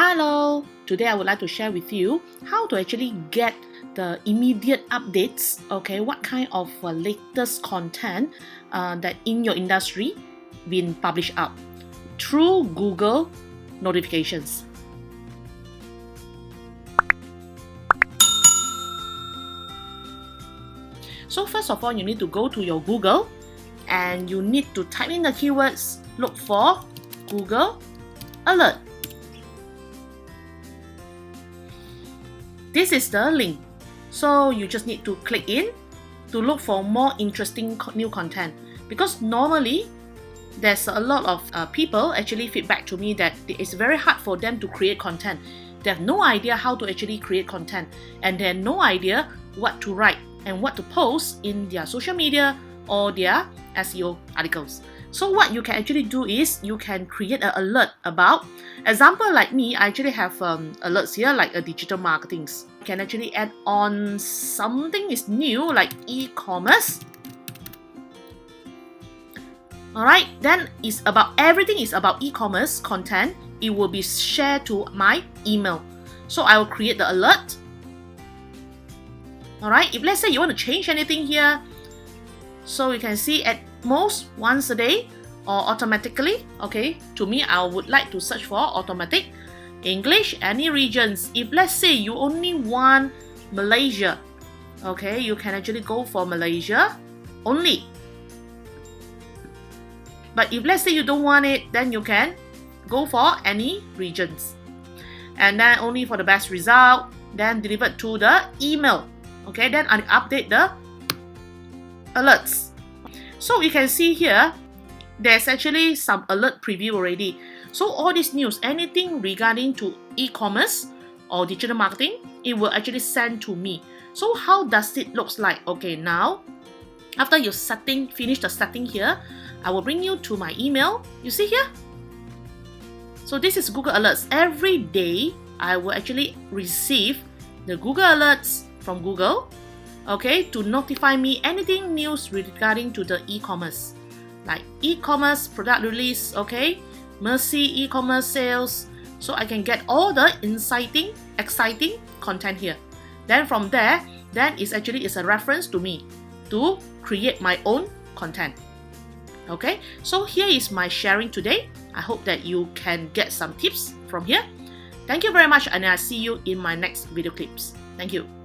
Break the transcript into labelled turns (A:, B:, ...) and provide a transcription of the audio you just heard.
A: Hello! Today I would like to share with you how to actually get the immediate updates, okay, what kind of latest content that in your industry been published up through Google notifications. So first of all, you need to go to your Google and you need to type in the keywords, look for Google Alert. This is the link. So you just need to click in to look for more interesting new content. Because normally, there's a lot of people actually feedback to me that it's very hard for them to create content. They have no idea how to actually create content. And they have no idea what to write and what to post in their social media or their SEO articles. So what you can actually do is you can create an alert about, example like me, I actually have alerts here like a digital marketing. You can actually add on something is new like e-commerce. Alright, then it's about everything is about e-commerce content. It will be shared to my email. So I will create the alert. Alright, if let's say you want to change anything here, so you can see at most once a day or automatically. Okay, to me I would like to search for automatic English any regions. If let's say you only want Malaysia, okay, you can actually go for Malaysia only. But if let's say you don't want it, then you can go for any regions. And then only for the best result, then delivered to the email. Okay, then I update the alerts. So you can see here, there's actually some alert preview already. So all this news, anything regarding to e-commerce or digital marketing, it will actually send to me. So how does it look like? Okay, now, after you finish the setting here, I will bring you to my email. You see here? So this is Google Alerts. Every day, I will actually receive the Google Alerts from Google, okay, to notify me anything news regarding to the e-commerce, like e-commerce product release, okay, Mercy e-commerce sales. So I can get all the exciting content here. Then from there, then it's a reference to me to create my own content. Okay, so here is my sharing today. I hope that you can get some tips from here. Thank you very much, and I'll see you in my next video clips. Thank you.